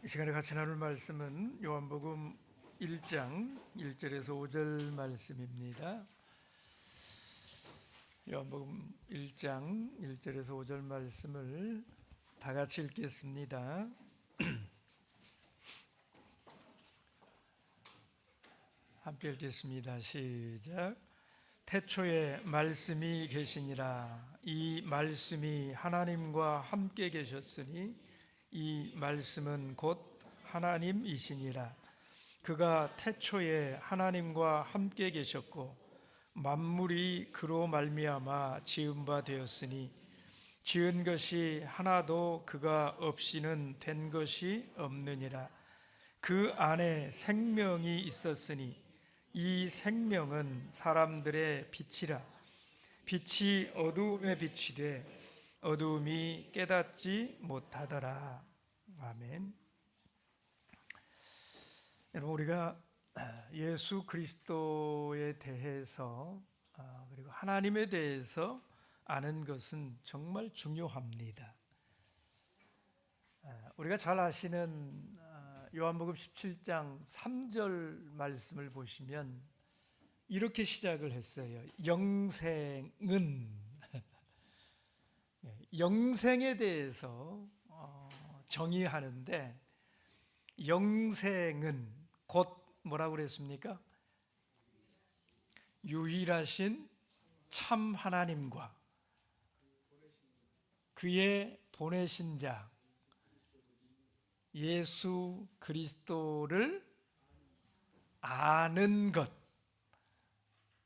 이 시간에 같이 나눌 말씀은 요한복음 1장 1절에서 5절 말씀입니다. 요한복음 1장 1절에서 5절 말씀을 다 같이 읽겠습니다. 함께 읽겠습니다. 시작. 태초에 말씀이 계시니라. 이 말씀이 하나님과 함께 계셨으니 이 말씀은 곧 하나님이시니라. 그가 태초에 하나님과 함께 계셨고 만물이 그로 말미암아 지은 바 되었으니 지은 것이 하나도 그가 없이는 된 것이 없느니라. 그 안에 생명이 있었으니 이 생명은 사람들의 빛이라. 빛이 어두움에 비치되 어두움이 깨닫지 못하더라. 아멘. 여러분, 우리가 예수 그리스도에 대해서 그리고 하나님에 대해서 아는 것은 정말 중요합니다. 우리가 잘 아시는 요한복음 17장 3절 말씀을 보시면 이렇게 시작을 했어요. 영생은, 영생에 대해서 정의하는데, 영생은 곧 뭐라고 그랬습니까? 유일하신 참 하나님과 그의 보내신 자 예수 그리스도를 아는 것,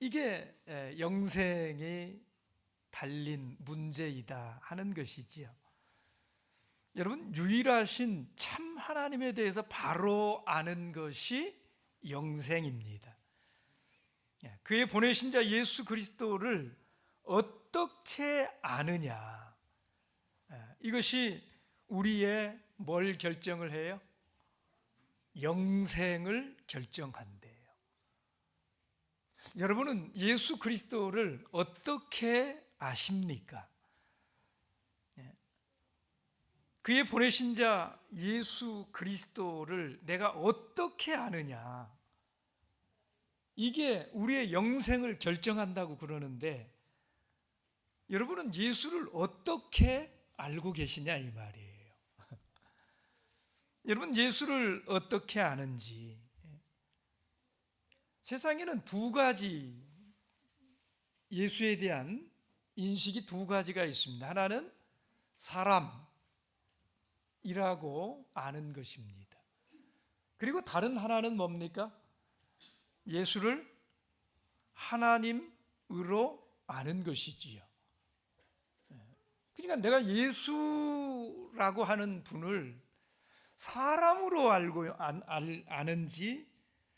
이게 영생이 달린 문제이다 하는 것이지요. 여러분, 유일하신 참 하나님에 대해서 바로 아는 것이 영생입니다. 그의 보내신 자 예수 그리스도를 어떻게 아느냐, 이것이 우리의 뭘 결정을 해요? 영생을 결정한대요. 여러분은 예수 그리스도를 어떻게 아십니까? 그의 보내신 자 예수 그리스도를 내가 어떻게 아느냐, 이게 우리의 영생을 결정한다고 그러는데, 여러분은 예수를 어떻게 알고 계시냐 이 말이에요. 여러분, 예수를 어떻게 아는지, 세상에는 두 가지, 예수에 대한 인식이 두 가지가 있습니다. 하나는 사람이라고 아는 것입니다. 그리고 다른 하나는 뭡니까? 예수를 하나님으로 아는 것이지요. 그러니까 내가 예수라고 하는 분을 사람으로 아는지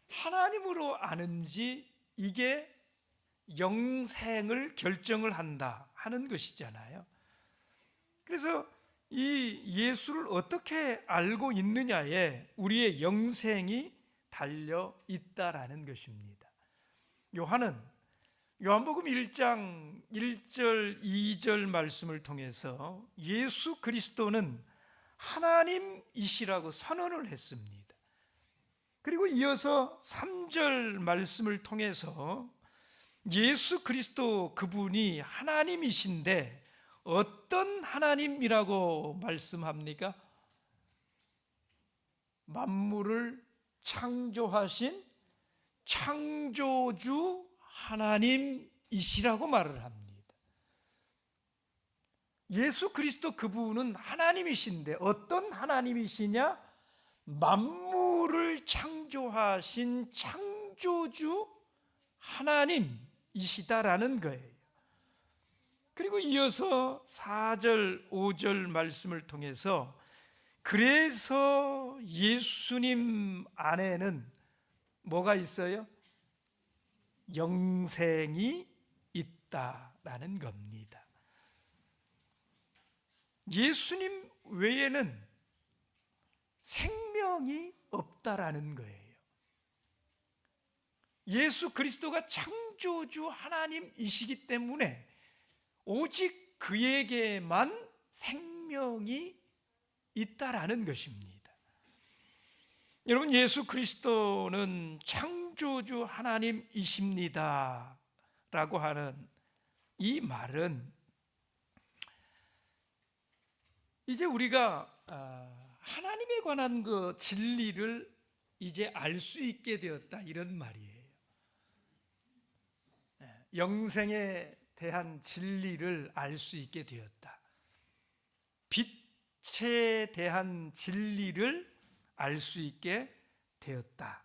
하나님으로 아는지, 이게 영생을 결정을 한다 하는 것이잖아요. 그래서 이 예수를 어떻게 알고 있느냐에 우리의 영생이 달려 있다라는 것입니다. 요한복음 1장 1절 2절 말씀을 통해서 예수 그리스도는 하나님이시라고 선언을 했습니다. 그리고 이어서 3절 말씀을 통해서 예수 그리스도 그분이 하나님이신데 어떤 하나님이라고 말씀합니까? 만물을 창조하신 창조주 하나님이시라고 말을 합니다. 예수 그리스도 그분은 하나님이신데 어떤 하나님이시냐? 만물을 창조하신 창조주 하나님이시다라는 거예요. 그리고 이어서 4절 5절 말씀을 통해서 그래서 예수님 안에는 뭐가 있어요? 영생이 있다라는 겁니다. 예수님 외에는 생명이 없다라는 거예요. 예수 그리스도가 창조주 하나님이시기 때문에 오직 그에게만 생명이 있다라는 것입니다. 여러분, 예수 그리스도는 창조주 하나님이십니다 라고 하는 이 말은 이제 우리가 하나님에 관한 그 진리를 이제 알 수 있게 되었다, 이런 말이에요. 영생에 대한 진리를 알 수 있게 되었다. 빛에 대한 진리를 알 수 있게 되었다.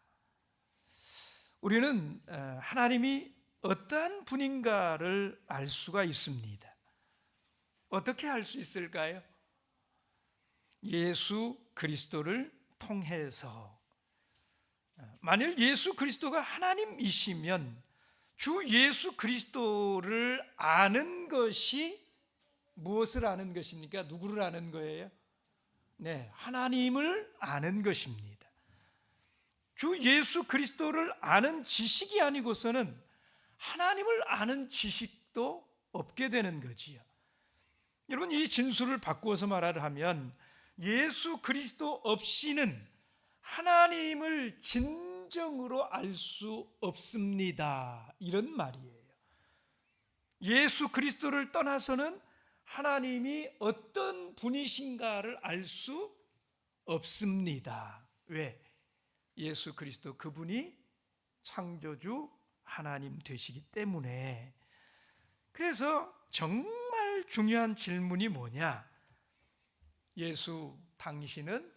우리는 하나님이 어떠한 분인가를 알 수가 있습니다. 어떻게 알 수 있을까요? 예수 그리스도를 통해서. 만일 예수 그리스도가 하나님이시면 주 예수 그리스도를 아는 것이 무엇을 아는 것입니까? 누구를 아는 거예요? 네, 하나님을 아는 것입니다. 주 예수 그리스도를 아는 지식이 아니고서는 하나님을 아는 지식도 없게 되는 거지요. 여러분, 이 진술을 바꾸어서 말하면 예수 그리스도 없이는 하나님을 진정으로 알 수 없습니다, 이런 말이에요. 예수 그리스도를 떠나서는 하나님이 어떤 분이신가를 알 수 없습니다. 왜? 예수 그리스도 그분이 창조주 하나님 되시기 때문에. 그래서 정말 중요한 질문이 뭐냐? 예수 당신은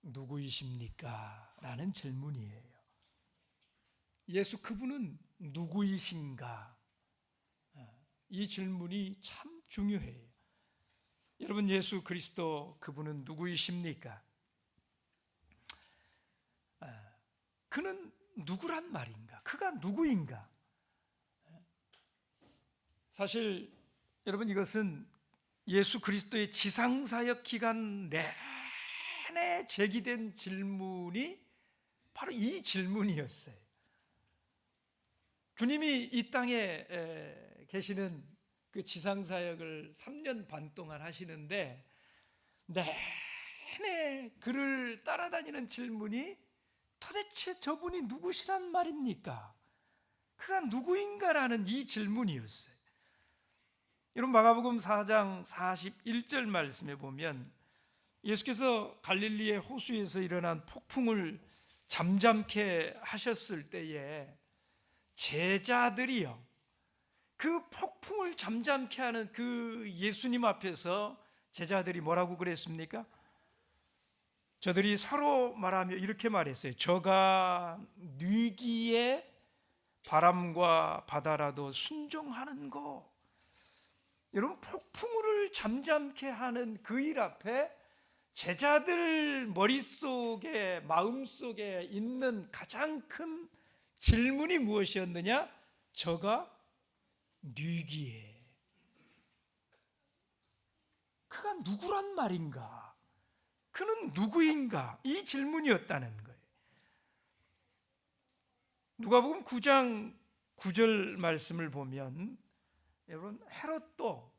누구이십니까? 라는 질문이에요. 예수 그분은 누구이신가? 이 질문이 참 중요해요. 여러분, 예수 그리스도 그분은 누구이십니까? 그는 누구란 말인가? 그가 누구인가? 사실 여러분, 이것은 예수 그리스도의 지상사역 기간 내내 제기된 질문이 바로 이 질문이었어요. 주님이 이 땅에 계시는 그 지상사역을 3년 반 동안 하시는데 내내 그를 따라다니는 질문이 도대체 저분이 누구시란 말입니까? 그가 누구인가라는 이 질문이었어요. 여러분, 마가복음 4장 41절 말씀에 보면 예수께서 갈릴리의 호수에서 일어난 폭풍을 잠잠케 하셨을 때에 제자들이요, 그 폭풍을 잠잠케 하는 그 예수님 앞에서 제자들이 뭐라고 그랬습니까? 저들이 서로 말하며 이렇게 말했어요. 저가 뉘기에 바람과 바다라도 순종하는 거. 여러분, 폭풍을 잠잠케 하는 그 일 앞에 제자들 머릿속에, 마음속에 있는 가장 큰 질문이 무엇이었느냐? 저가 뉘기에. 그가 누구란 말인가? 그는 누구인가? 이 질문이었다는 거예요. 누가복음 9장 9절 말씀을 보면 여러분, 헤롯도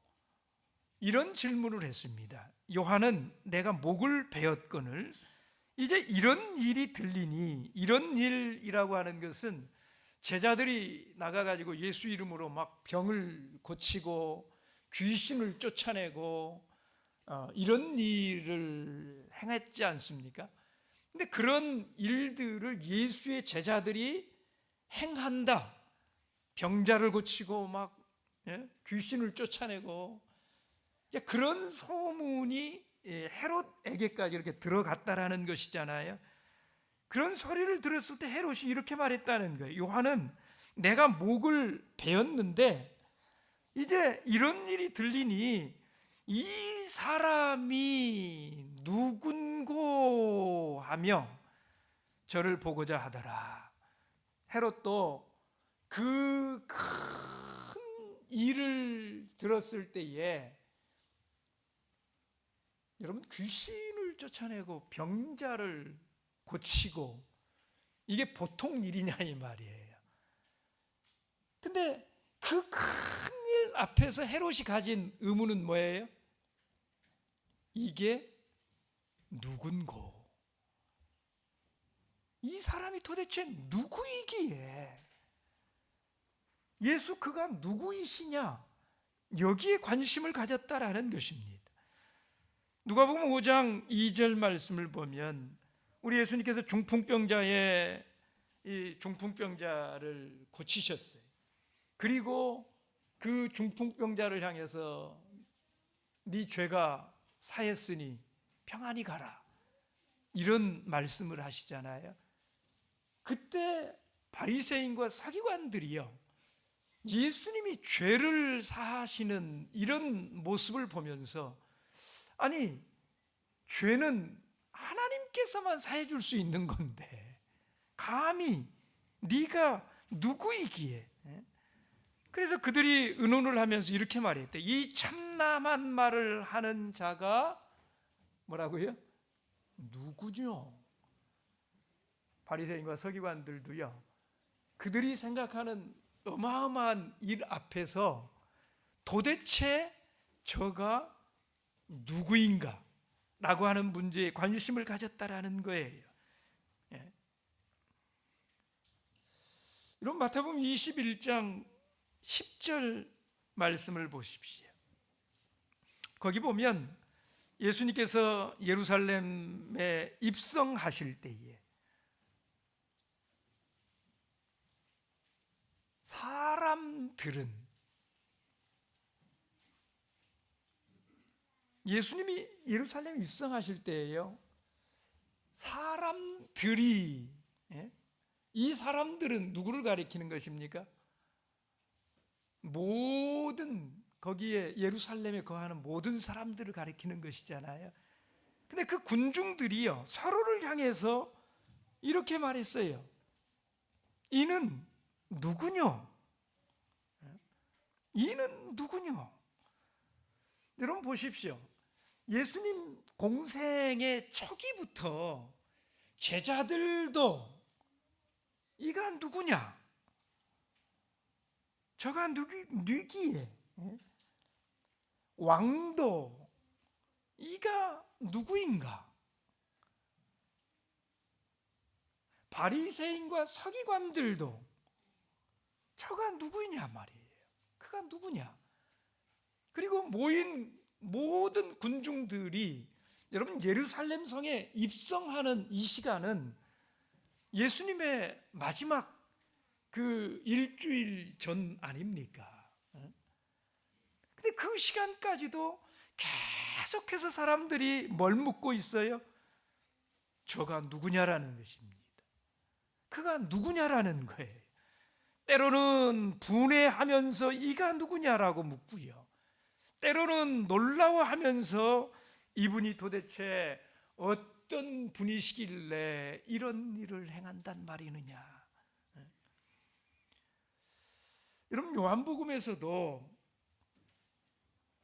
이런 질문을 했습니다. 요한은 내가 목을 베었거늘 이제 이런 일이 들리니. 이런 일이라고 하는 것은 제자들이 나가가지고 예수 이름으로 막 병을 고치고 귀신을 쫓아내고 이런 일을 행했지 않습니까? 근데 그런 일들을 예수의 제자들이 행한다. 병자를 고치고 막 귀신을 쫓아내고, 그런 소문이 헤롯에게까지 이렇게 들어갔다라는 것이잖아요. 그런 소리를 들었을 때 헤롯이 이렇게 말했다는 거예요. 요한은 내가 목을 베었는데 이제 이런 일이 들리니 이 사람이 누군고 하며 저를 보고자 하더라. 헤롯도 그 큰 일을 들었을 때에 여러분, 귀신을 쫓아내고 병자를 고치고 이게 보통 일이냐 이 말이에요. 근데 그 큰 일 앞에서 헤롯이 가진 의문은 뭐예요? 이게 누군고? 이 사람이 도대체 누구이기에, 예수 그가 누구이시냐, 여기에 관심을 가졌다라는 것입니다. 누가복음 5장 2절 말씀을 보면 우리 예수님께서 중풍병자의 이 중풍병자를 고치셨어요. 그리고 그 중풍병자를 향해서 네 죄가 사했으니 평안히 가라, 이런 말씀을 하시잖아요. 그때 바리새인과 서기관들이요, 예수님이 죄를 사하시는 이런 모습을 보면서, 아니 죄는 하나님께서만 사해 줄 수 있는 건데 감히 네가 누구이기에. 그래서 그들이 의논을 하면서 이렇게 말했대. 이 참남한 말을 하는 자가 뭐라고요? 누구죠? 바리새인과 서기관들도요, 그들이 생각하는 어마어마한 일 앞에서 도대체 저가 누구인가 라고 하는 문제에 관심을 가졌다라는 거예요. 예. 이런 마태복음 21장 10절 말씀을 보십시오. 거기 보면 예수님께서 예루살렘에 입성하실 때에 사람들은, 예수님이 예루살렘에 입성하실 때에요, 사람들이, 이 사람들은 누구를 가리키는 것입니까? 모든, 거기에 예루살렘에 거하는 모든 사람들을 가리키는 것이잖아요. 근데 그 군중들이요, 서로를 향해서 이렇게 말했어요. 이는 누구뇨? 이는 누구뇨? 여러분 보십시오. 예수님 공생의 초기부터 제자들도 이가 누구냐, 저가 누기에, 왕도 이가 누구인가, 바리새인과 서기관들도 저가 누구이냐 말이에요. 그가 누구냐. 그리고 모인 모든 군중들이, 여러분 예루살렘 성에 입성하는 이 시간은 예수님의 마지막 그 일주일 전 아닙니까? 근데 그 시간까지도 계속해서 사람들이 뭘 묻고 있어요? 저가 누구냐라는 것입니다. 그가 누구냐라는 거예요. 때로는 분해하면서 이가 누구냐라고 묻고요, 때로는 놀라워하면서 이분이 도대체 어떤 분이시길래 이런 일을 행한단 말이느냐. 여러분 요한복음에서도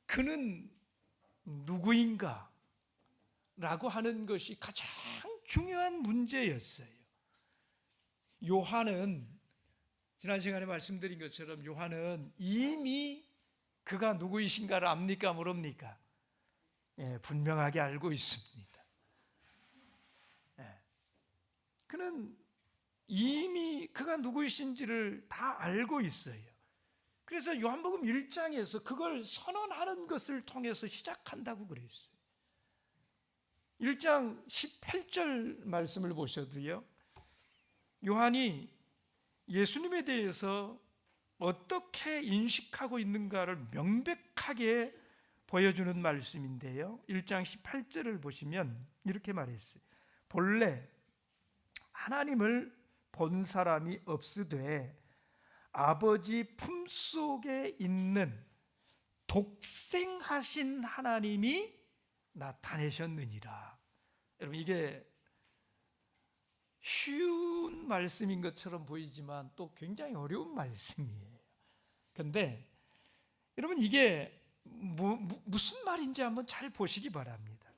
그는 누구인가 라고 하는 것이 가장 중요한 문제였어요. 요한은 지난 시간에 말씀드린 것처럼 요한은 이미 그가 누구이신가를 압니까, 모릅니까? 분명하게 알고 있습니다. 그는 이미 그가 누구이신지를 다 알고 있어요. 그래서 요한복음 1장에서 그걸 선언하는 것을 통해서 시작한다고 그랬어요. 1장 18절 말씀을 보셔도요, 요한이 예수님에 대해서 어떻게 인식하고 있는가를 명백하게 보여주는 말씀인데요, 1장 18절을 보시면 이렇게 말했어요. 본래 하나님을 본 사람이 없으되 아버지 품속에 있는 독생하신 하나님이 나타내셨느니라. 여러분 이게 쉬운 말씀인 것처럼 보이지만 또 굉장히 어려운 말씀이에요. 그런데 여러분 이게 무슨 말인지 한번 잘 보시기 바랍니다.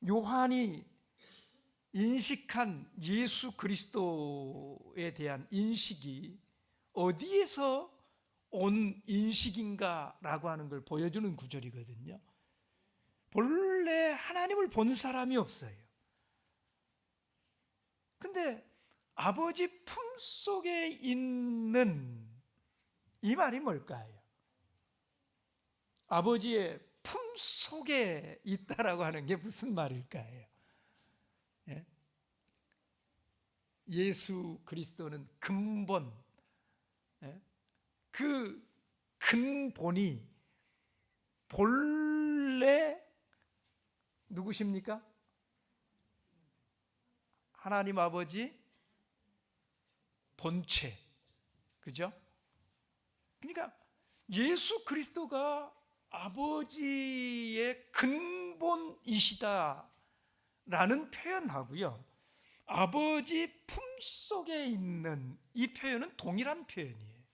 요한이 인식한 예수 그리스도에 대한 인식이 어디에서 온 인식인가라고 하는 걸 보여주는 구절이거든요. 본래 하나님을 본 사람이 없어요. 근데 아버지 품속에 있는 이 말이 뭘까요? 아버지의 품속에 있다라고 하는 게 무슨 말일까요? 예? 예수 그리스도는 근본, 그 근본이 본래 누구십니까? 하나님 아버지 본체, 그죠? 그러니까 예수 그리스도가 아버지의 근본이시다라는 표현하고요, 아버지 품속에 있는 이 표현은 동일한 표현이에요.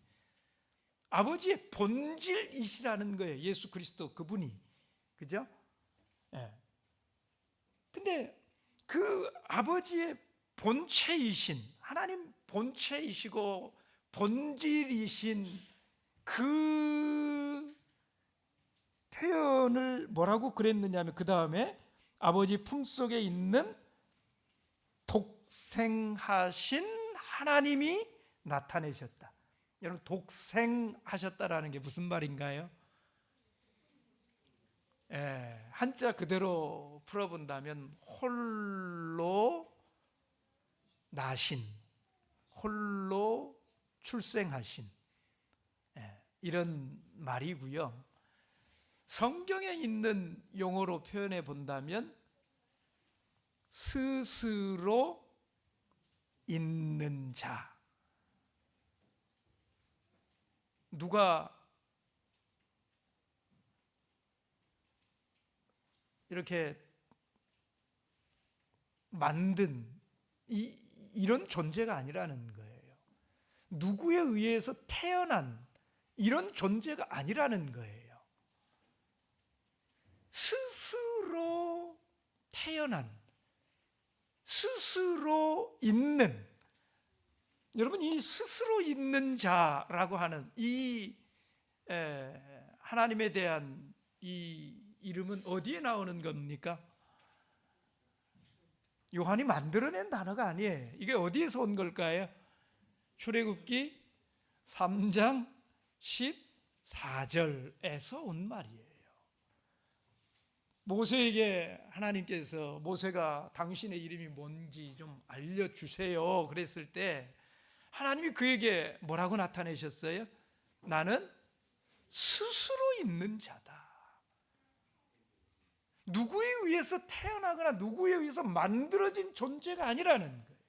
아버지의 본질이시라는 거예요, 예수 그리스도 그분이. 그죠? 예. 근데 그 아버지의 본체이신, 하나님 본체이시고 본질이신 그 표현을 뭐라고 그랬느냐 하면, 그 다음에 아버지 품속에 있는 독생하신 하나님이 나타내셨다. 여러분, 독생하셨다라는 게 무슨 말인가요? 한자 그대로 풀어본다면 홀로 나신, 홀로 출생하신, 이런 말이고요. 성경에 있는 용어로 표현해 본다면 스스로 있는 자. 누가 이렇게 만든 이런 존재가 아니라는 거예요. 누구에 의해서 태어난 이런 존재가 아니라는 거예요. 스스로 태어난, 스스로 있는, 여러분, 이 스스로 있는 자라고 하는 이 하나님에 대한 이 이름은 어디에 나오는 겁니까? 요한이 만들어낸 단어가 아니에요. 이게 어디에서 온 걸까요? 출애굽기 3장 14절에서 온 말이에요. 모세에게 하나님께서, 모세가 당신의 이름이 뭔지 좀 알려주세요 그랬을 때 하나님이 그에게 뭐라고 나타내셨어요? 나는 스스로 있는 자다. 누구에 의해서 태어나거나 누구에 의해서 만들어진 존재가 아니라는 거예요.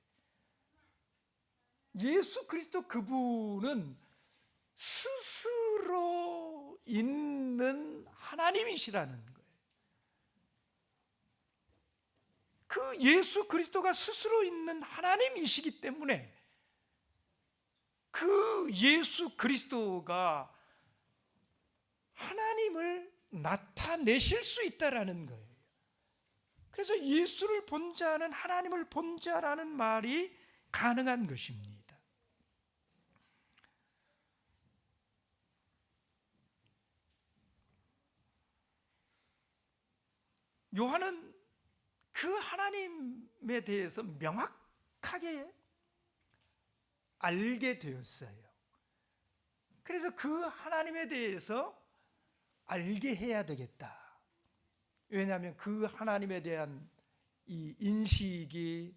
예수 그리스도 그분은 스스로 있는 하나님이시라는 거예요. 그 예수 그리스도가 스스로 있는 하나님이시기 때문에 그 예수 그리스도가 하나님을 나타내실 수 있다라는 거예요. 그래서 예수를 본 자는 하나님을 본 자라는 말이 가능한 것입니다. 요한은 그 하나님에 대해서 명확하게 알게 되었어요. 그래서 그 하나님에 대해서 알게 해야 되겠다. 왜냐하면 그 하나님에 대한 이 인식이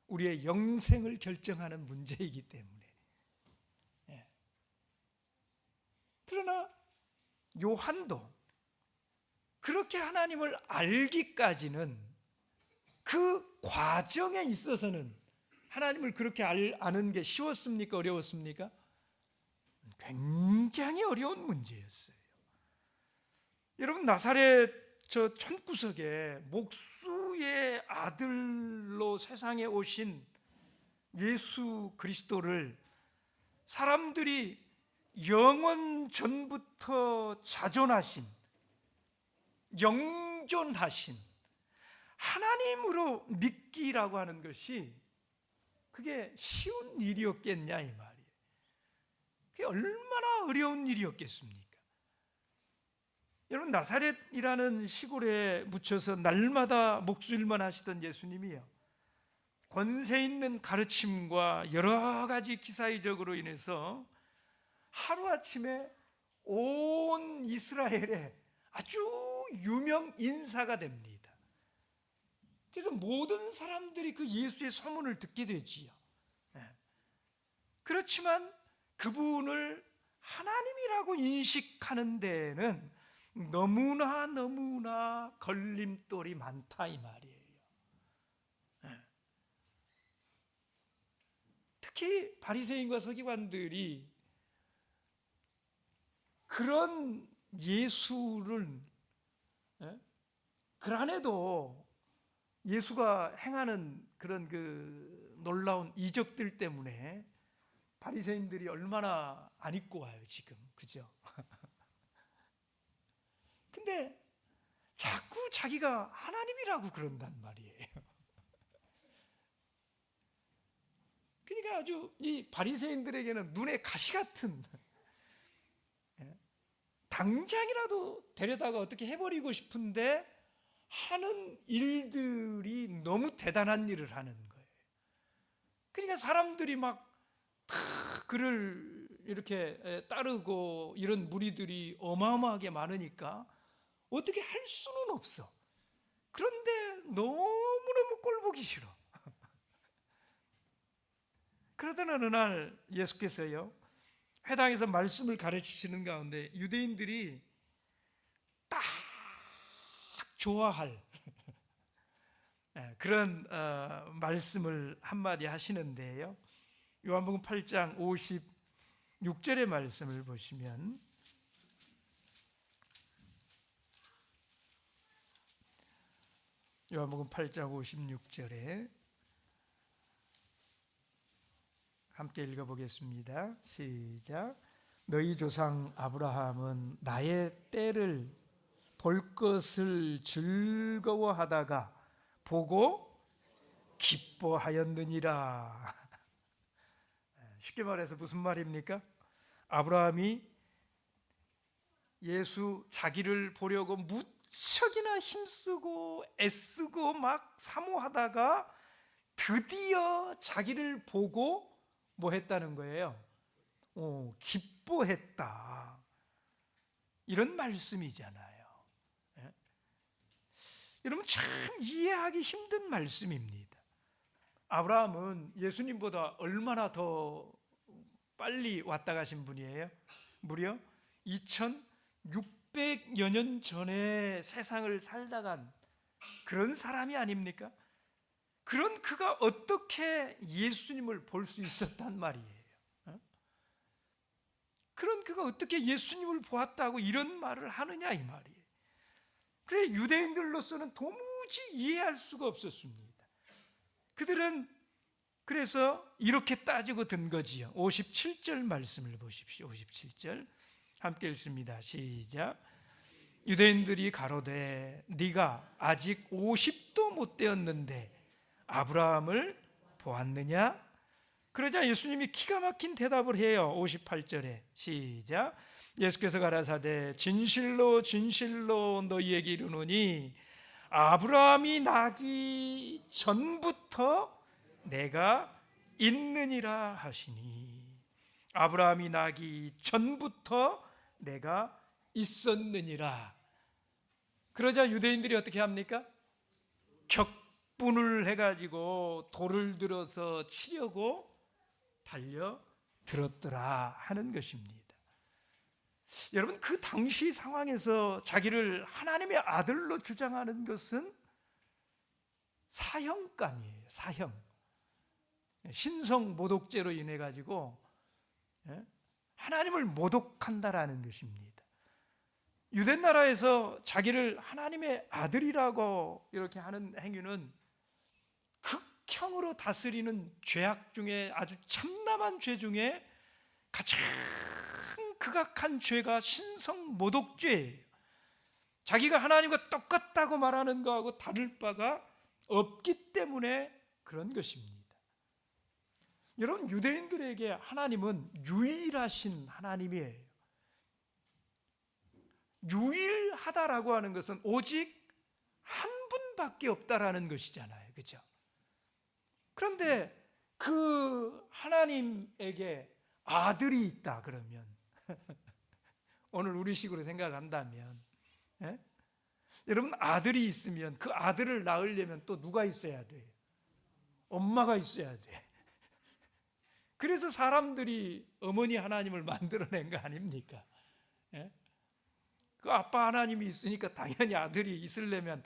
우리의 영생을 결정하는 문제이기 때문에. 그러나 요한도 그렇게 하나님을 알기까지는, 그 과정에 있어서는 하나님을 그렇게 아는 게 쉬웠습니까? 어려웠습니까? 굉장히 어려운 문제였어요. 여러분, 나사렛 저 촌구석에 목수의 아들로 세상에 오신 예수 그리스도를 사람들이 영원 전부터 자존하신, 영존하신 하나님으로 믿기라고 하는 것이 그게 쉬운 일이었겠냐 이 말이에요. 그게 얼마나 어려운 일이었겠습니까? 여러분, 나사렛이라는 시골에 묻혀서 날마다 목수일만 하시던 예수님이요, 권세 있는 가르침과 여러 가지 기사의적으로 인해서 하루아침에 온 이스라엘에 아주 유명 인사가 됩니다. 그래서 모든 사람들이 그 예수의 소문을 듣게 되지요. 그렇지만 그분을 하나님이라고 인식하는 데에는 너무나 걸림돌이 많다 이 말이에요. 특히 바리새인과 서기관들이 그런 예수를 그 안에도 예수가 행하는 그런 그 놀라운 이적들 때문에 바리새인들이 얼마나 안 입고 와요 지금, 그죠? 근데 자꾸 자기가 하나님이라고 그런단 말이에요. 그러니까 아주 이 바리새인들에게는 눈에 가시 같은, 당장이라도 데려다가 어떻게 해버리고 싶은데 하는 일들이 너무 대단한 일을 하는 거예요. 그러니까 사람들이 막 다 그를 이렇게 따르고 이런 무리들이 어마어마하게 많으니까 어떻게 할 수는 없어. 그런데 너무너무 꼴보기 싫어. 그러던 어느 날 예수께서요, 회당에서 말씀을 가르치시는 가운데 유대인들이 딱 좋아할 그런 말씀을 한마디 하시는데요, 요한복음 8장 56절의 말씀을 보시면, 요한복음 8장 56절에 함께 읽어보겠습니다. 시작. 너희 조상 아브라함은 나의 때를 볼 것을 즐거워하다가 보고 기뻐하였느니라. 쉽게 말해서 무슨 말입니까? 아브라함이 예수 자기를 보려고 무척이나 힘쓰고 애쓰고 막 사모하다가 드디어 자기를 보고 뭐 했다는 거예요? 기뻐했다. 이런 말씀이잖아요. 여러분, 참 이해하기 힘든 말씀입니다. 아브라함은 예수님보다 얼마나 더 빨리 왔다 가신 분이에요? 무려 2600여 년 전에 세상을 살다 간 그런 사람이 아닙니까? 그런 그가 어떻게 예수님을 볼 수 있었단 말이에요? 그런 그가 어떻게 예수님을 보았다고 이런 말을 하느냐 이 말이에요. 그래, 유대인들로서는 도무지 이해할 수가 없었습니다. 그들은 그래서 이렇게 따지고 든 거지요. 57절 말씀을 보십시오. 57절 함께 읽습니다. 시작. 유대인들이 가로되 네가 아직 50도 못 되었는데 아브라함을 보았느냐? 그러자 예수님이 기가 막힌 대답을 해요. 58절에 시작. 예수께서 가라사대 진실로 진실로 너희에게 이르노니 아브라함이 나기 전부터 내가 있느니라 하시니, 아브라함이 나기 전부터 내가 있었느니라. 그러자 유대인들이 어떻게 합니까? 격분을 해가지고 돌을 들어서 치려고 달려들었더라 하는 것입니다. 여러분, 그 당시 상황에서 자기를 하나님의 아들로 주장하는 것은 사형감이에요. 사형. 신성 모독죄로 인해 가지고 하나님을 모독한다라는 것입니다. 유대 나라에서 자기를 하나님의 아들이라고 이렇게 하는 행위는 극형으로 다스리는 죄악 중에 아주 참담한 죄 중에 가장 극악한 죄가 신성 모독죄예요. 자기가 하나님과 똑같다고 말하는 거하고 다를 바가 없기 때문에 그런 것입니다. 여러분, 유대인들에게 하나님은 유일하신 하나님이에요. 유일하다라고 하는 것은 오직 한 분밖에 없다라는 것이잖아요. 그렇죠? 그런데 그 하나님에게 아들이 있다 그러면 오늘 우리식으로 생각한다면, 예? 여러분, 아들이 있으면 그 아들을 낳으려면 또 누가 있어야 돼요? 엄마가 있어야 돼. 그래서 사람들이 어머니 하나님을 만들어낸 거 아닙니까? 예? 그 아빠 하나님이 있으니까 당연히 아들이 있으려면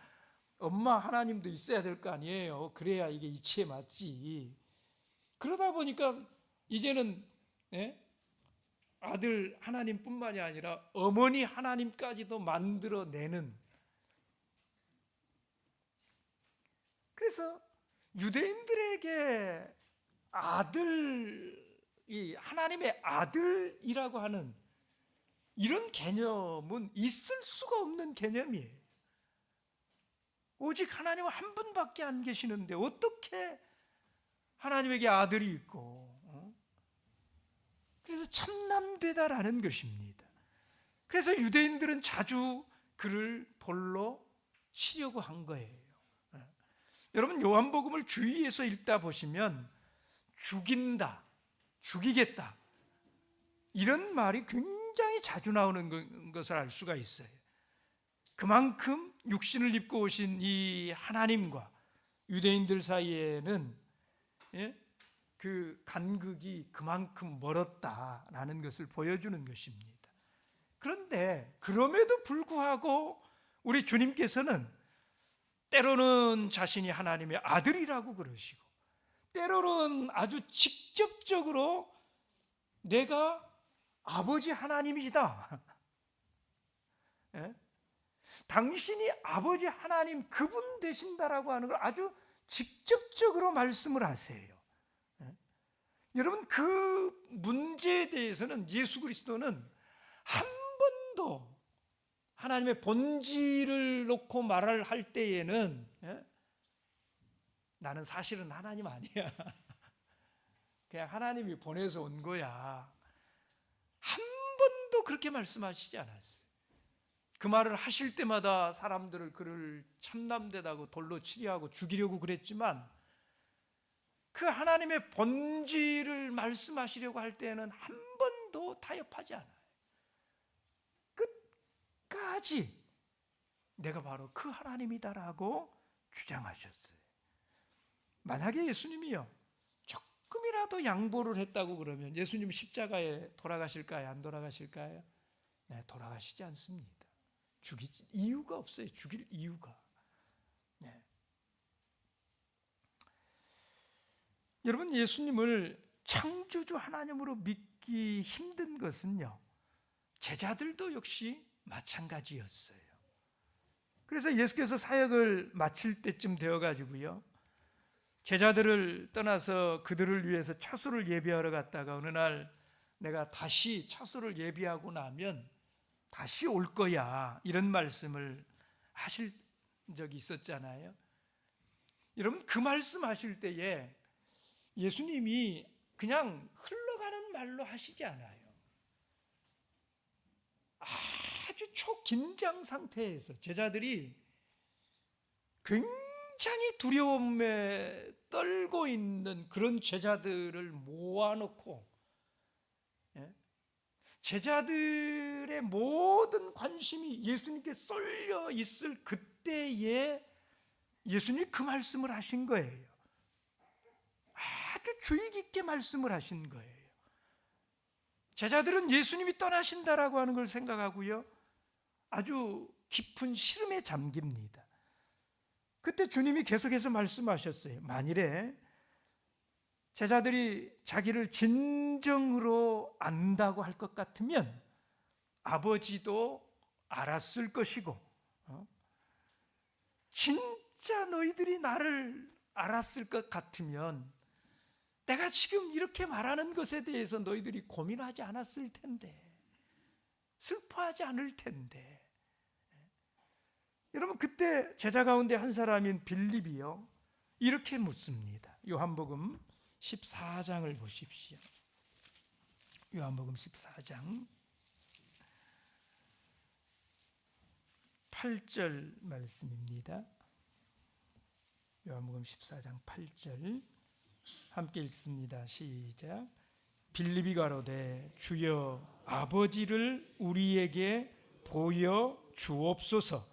엄마 하나님도 있어야 될 거 아니에요. 그래야 이게 이치에 맞지. 그러다 보니까 이제는, 예? 아들 하나님뿐만이 아니라 어머니 하나님까지도 만들어내는, 그래서 유대인들에게 아들이 하나님의 아들이라고 하는 이런 개념은 있을 수가 없는 개념이에요. 오직 하나님은 한 분밖에 안 계시는데 어떻게 하나님에게 아들이 있고, 그래서 참남되다라는 것입니다. 그래서 유대인들은 자주 그를 돌로 치려고 한 거예요. 여러분, 요한복음을 주위에서 읽다 보시면 죽인다, 죽이겠다 이런 말이 굉장히 자주 나오는 것을 알 수가 있어요. 그만큼 육신을 입고 오신 이 하나님과 유대인들 사이에는, 예? 그 간극이 그만큼 멀었다라는 것을 보여주는 것입니다. 그런데 그럼에도 불구하고 우리 주님께서는 때로는 자신이 하나님의 아들이라고 그러시고, 때로는 아주 직접적으로 내가 아버지 하나님이시다, 예? 당신이 아버지 하나님 그분 되신다라고 하는 걸 아주 직접적으로 말씀을 하세요. 예? 여러분, 그 문제에 대해서는 예수 그리스도는 한 번도 하나님의 본질을 놓고 말을 할 때에는, 예? 나는 사실은 하나님 아니야, 그냥 하나님이 보내서 온 거야, 한 번도 그렇게 말씀하시지 않았어요. 그 말을 하실 때마다 사람들을 그를 참남되다고 돌로 치려하고 죽이려고 그랬지만, 그 하나님의 본질을 말씀하시려고 할 때는 한 번도 타협하지 않아요. 끝까지 내가 바로 그 하나님이다라고 주장하셨어요. 만약에 예수님이요 조금이라도 양보를 했다고 그러면 예수님 십자가에 돌아가실까요? 안 돌아가실까요? 네, 돌아가시지 않습니다. 죽일 이유가 없어요. 죽일 이유가. 네. 여러분, 예수님을 창조주 하나님으로 믿기 힘든 것은요, 제자들도 역시 마찬가지였어요. 그래서 예수께서 사역을 마칠 때쯤 되어가지고요, 제자들을 떠나서 그들을 위해서 차수를 예비하러 갔다가 어느 날 내가 다시 차수를 예비하고 나면 다시 올 거야, 이런 말씀을 하실 적이 있었잖아요. 여러분, 그 말씀 하실 때에 예수님이 그냥 흘러가는 말로 하시지 않아요. 아주 초긴장 상태에서 제자들이 굉장히 두려움에 떨고 있는 그런 제자들을 모아놓고, 제자들의 모든 관심이 예수님께 쏠려 있을 그때에 예수님이 그 말씀을 하신 거예요. 아주 주의 깊게 말씀을 하신 거예요. 제자들은 예수님이 떠나신다라고 하는 걸 생각하고요, 아주 깊은 시름에 잠깁니다. 그때 주님이 계속해서 말씀하셨어요. 만일에 제자들이 자기를 진정으로 안다고 할 것 같으면 아버지도 알았을 것이고, 진짜 너희들이 나를 알았을 것 같으면 내가 지금 이렇게 말하는 것에 대해서 너희들이 고민하지 않았을 텐데, 슬퍼하지 않을 텐데. 여러분, 그때 제자 가운데 한 사람인 빌립이요 이렇게 묻습니다. 요한복음 14장을 보십시오. 요한복음 14장 8절 말씀입니다. 요한복음 14장 8절 함께 읽습니다. 시작. 빌립이 가로되 주여 아버지를 우리에게 보여 주옵소서.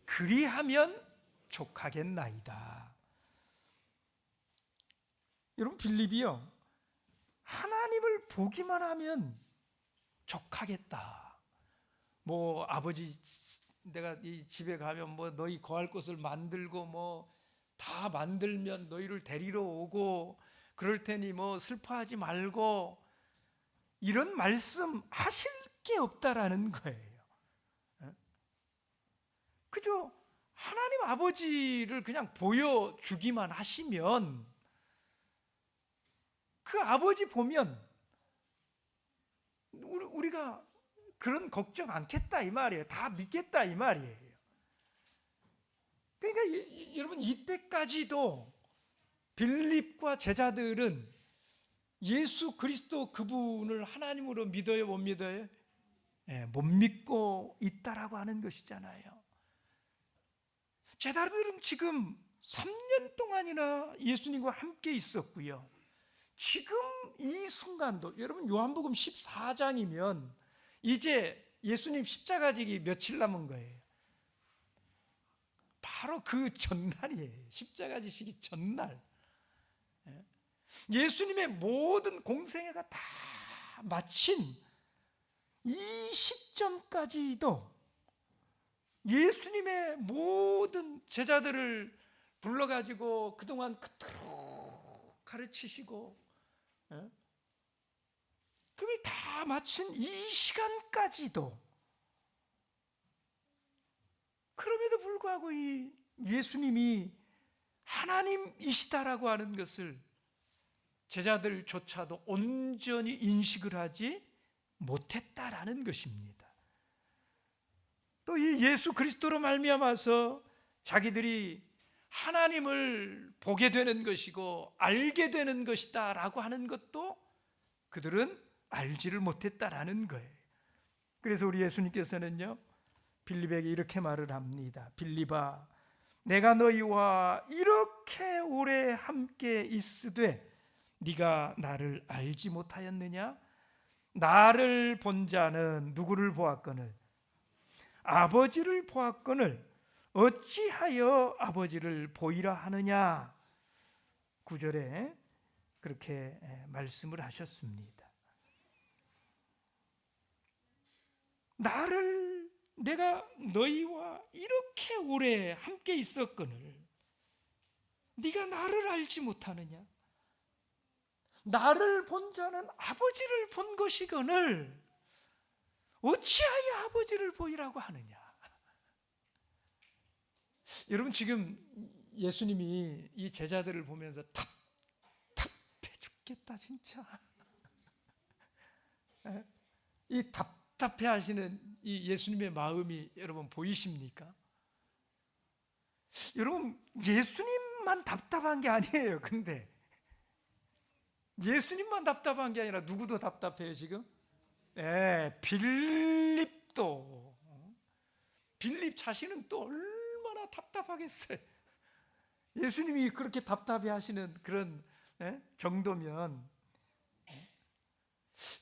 그리하면 족하겠나이다. 여러분, 빌립이요, 하나님을 보기만 하면 족하겠다. 뭐 아버지, 내가 이 집에 가면 뭐 너희 거할 곳을 만들고 뭐 다 만들면 너희를 데리러 오고 그럴 테니 뭐 슬퍼하지 말고, 이런 말씀 하실 게 없다라는 거예요. 그저 하나님 아버지를 그냥 보여주기만 하시면, 그 아버지 보면 우리가 그런 걱정 않겠다 이 말이에요. 다 믿겠다 이 말이에요. 그러니까 여러분, 이때까지도 빌립과 제자들은 예수 그리스도 그분을 하나님으로 믿어요, 못 믿어요? 못 믿고 있다라고 하는 것이잖아요. 제자들은 지금 3년 동안이나 예수님과 함께 있었고요. 지금 이 순간도, 여러분 요한복음 14장이면 이제 예수님 십자가 지기 며칠 남은 거예요. 바로 그 전날이에요. 십자가 지시기 전날. 예수님의 모든 공생애가 다 마친 이 시점까지도 예수님의 모든 제자들을 불러가지고 그동안 그토록 가르치시고 그걸 다 마친 이 시간까지도, 그럼에도 불구하고 이 예수님이 하나님이시다라고 하는 것을 제자들조차도 온전히 인식을 하지 못했다라는 것입니다. 또 이 예수 그리스도로 말미암아서 자기들이 하나님을 보게 되는 것이고 알게 되는 것이다 라고 하는 것도 그들은 알지를 못했다라는 거예요. 그래서 우리 예수님께서는요, 빌립에게 이렇게 말을 합니다. 빌립아, 내가 너희와 이렇게 오래 함께 있으되 네가 나를 알지 못하였느냐? 나를 본 자는 누구를 보았거늘? 아버지를 보았거늘 어찌하여 아버지를 보이라 하느냐? 9절에 그렇게 말씀을 하셨습니다. 내가 너희와 이렇게 오래 함께 있었거늘 네가 나를 알지 못하느냐? 나를 본 자는 아버지를 본 것이거늘 어찌하여 아버지를 보이라고 하느냐? 여러분, 지금 예수님이 이 제자들을 보면서 답답해 죽겠다 진짜. 이 답답해 하시는 이 예수님의 마음이 여러분 보이십니까? 여러분, 예수님만 답답한 게 아니에요. 근데 예수님만 답답한 게 아니라 누구도 답답해요 지금? 빌립도. 빌립 자신은 또 얼마나 답답하겠어요. 예수님이 그렇게 답답해 하시는 그런 정도면,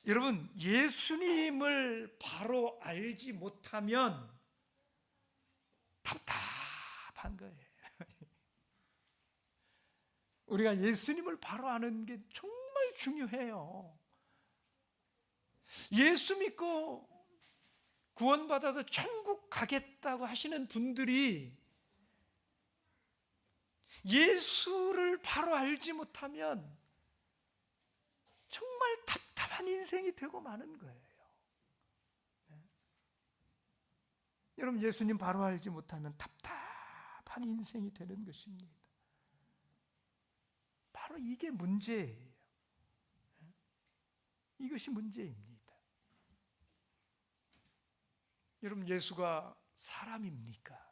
여러분, 예수님을 바로 알지 못하면 답답한 거예요. 우리가 예수님을 바로 아는 게 정말 중요해요. 예수 믿고 구원받아서 천국 가겠다고 하시는 분들이 예수를 바로 알지 못하면 정말 답답한 인생이 되고 마는 거예요. 여러분, 예수님 바로 알지 못하면 답답한 인생이 되는 것입니다. 바로 이게 문제예요. 이것이 문제입니다. 여러분, 예수가 사람입니까?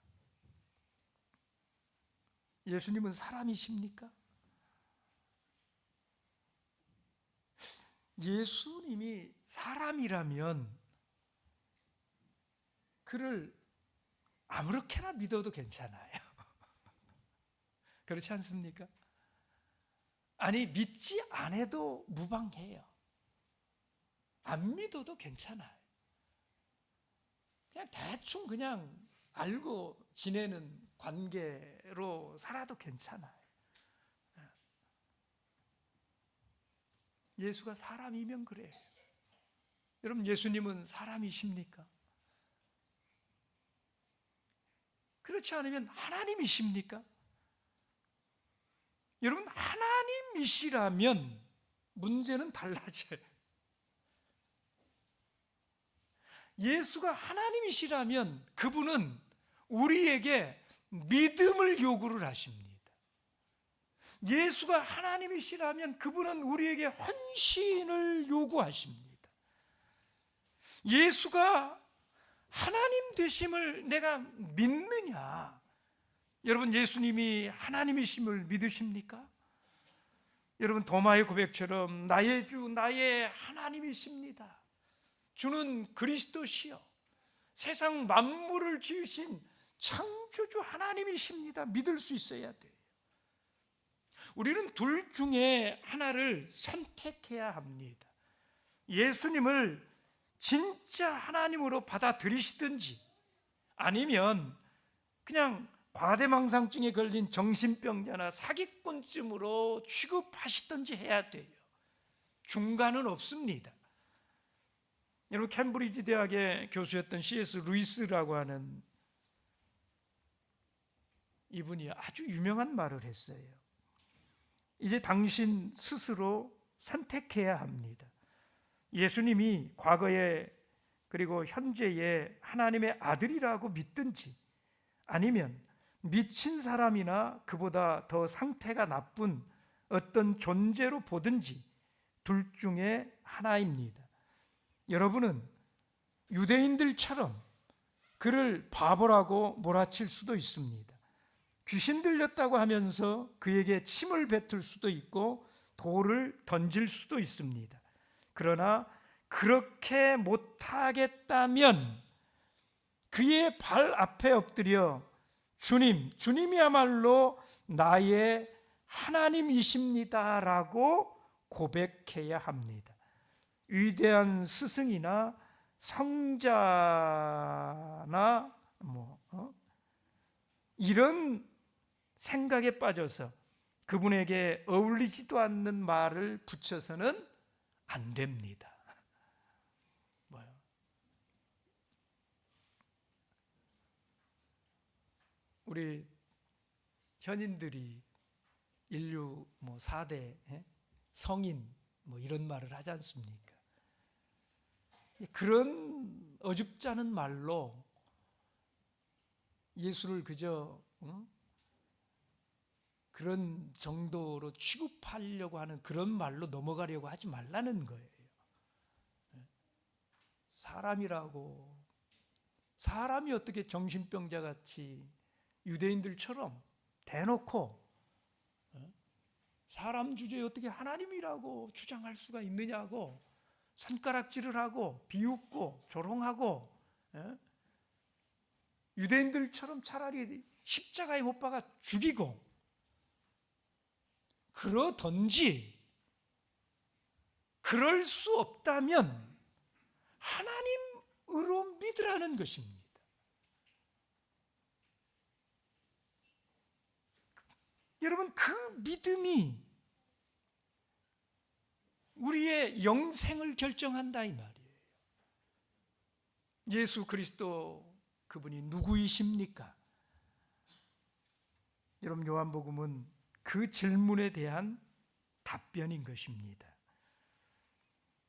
예수님은 사람이십니까? 예수님이 사람이라면 그를 아무렇게나 믿어도 괜찮아요. 그렇지 않습니까? 아니, 믿지 않아도 무방해요. 안 믿어도 괜찮아요. 그냥 대충 그냥 알고 지내는 관계로 살아도 괜찮아요. 예수가 사람이면 그래요. 여러분, 예수님은 사람이십니까? 그렇지 않으면 하나님이십니까? 여러분, 하나님이시라면 문제는 달라져요. 예수가 하나님이시라면 그분은 우리에게 믿음을 요구를 하십니다. 예수가 하나님이시라면 그분은 우리에게 헌신을 요구하십니다. 예수가 하나님 되심을 내가 믿느냐? 여러분, 예수님이 하나님이심을 믿으십니까? 여러분, 도마의 고백처럼 나의 주, 나의 하나님이십니다. 주는 그리스도시요 세상 만물을 지으신 창조주 하나님이십니다. 믿을 수 있어야 돼요. 우리는 둘 중에 하나를 선택해야 합니다. 예수님을 진짜 하나님으로 받아들이시든지 아니면 그냥 과대망상증에 걸린 정신병자나 사기꾼쯤으로 취급하시든지 해야 돼요. 중간은 없습니다. 여러분, 캠브리지 대학의 교수였던 C.S. 루이스라고 하는 이분이 아주 유명한 말을 했어요. 이제 당신 스스로 선택해야 합니다. 예수님이 과거에 그리고 현재의 하나님의 아들이라고 믿든지 아니면 미친 사람이나 그보다 더 상태가 나쁜 어떤 존재로 보든지 둘 중에 하나입니다. 여러분은 유대인들처럼 그를 바보라고 몰아칠 수도 있습니다. 귀신 들렸다고 하면서 그에게 침을 뱉을 수도 있고 돌을 던질 수도 있습니다. 그러나 그렇게 못하겠다면 그의 발 앞에 엎드려 주님이야말로 나의 하나님이십니다라고 고백해야 합니다. 위대한 스승이나 성자나 이런 생각에 빠져서 그분에게 어울리지도 않는 말을 붙여서는 안 됩니다. 우리 현인들이 인류 4대 성인 이런 말을 하지 않습니까? 그런 어줍잖은 말로 예수를 그저 그런 정도로 취급하려고 하는 그런 말로 넘어가려고 하지 말라는 거예요. 사람이 어떻게 정신병자 같이 유대인들처럼 대놓고 사람 주제에 어떻게 하나님이라고 주장할 수가 있느냐고 손가락질을 하고 비웃고 조롱하고 유대인들처럼 차라리 십자가에 못 박아 죽이고 그러던지 그럴 수 없다면 하나님으로 믿으라는 것입니다. 여러분, 그 믿음이 우리의 영생을 결정한다 이 말이에요. 예수 그리스도 그분이 누구이십니까? 여러분, 요한복음은 그 질문에 대한 답변인 것입니다.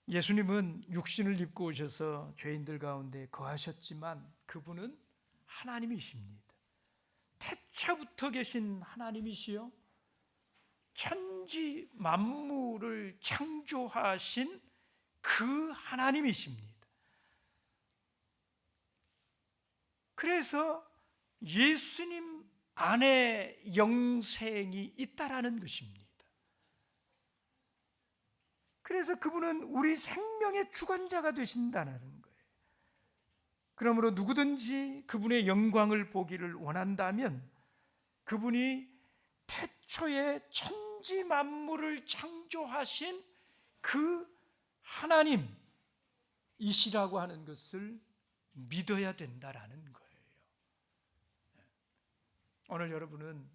예수님은 육신을 입고 오셔서 죄인들 가운데 거하셨지만 그분은 하나님이십니다. 태초부터 계신 하나님이시요 천지 만물을 창조하신 그 하나님이십니다. 그래서 예수님 안에 영생이 있다라는 것입니다. 그래서 그분은 우리 생명의 주관자가 되신다는 거예요. 그러므로 누구든지 그분의 영광을 보기를 원한다면 그분이 태초에 천지 만물을 창조하신 그 하나님이시라고 하는 것을 믿어야 된다라는 거예요. 오늘 여러분은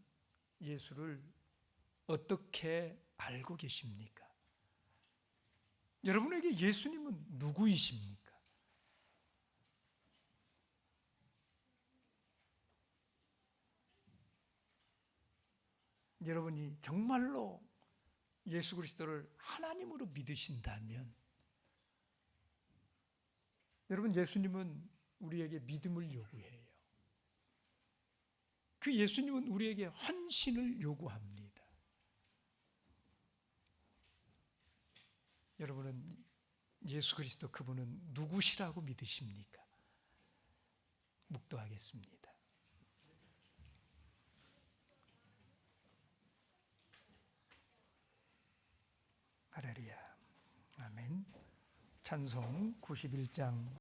예수를 어떻게 알고 계십니까? 여러분에게 예수님은 누구이십니까? 여러분이 정말로 예수 그리스도를 하나님으로 믿으신다면 여러분, 예수님은 우리에게 믿음을 요구해요. 그 예수님은 우리에게 헌신을 요구합니다. 여러분은 예수 그리스도 그분은 누구시라고 믿으십니까? 묵도하겠습니다. 할렐루야. 아멘. 찬송 91장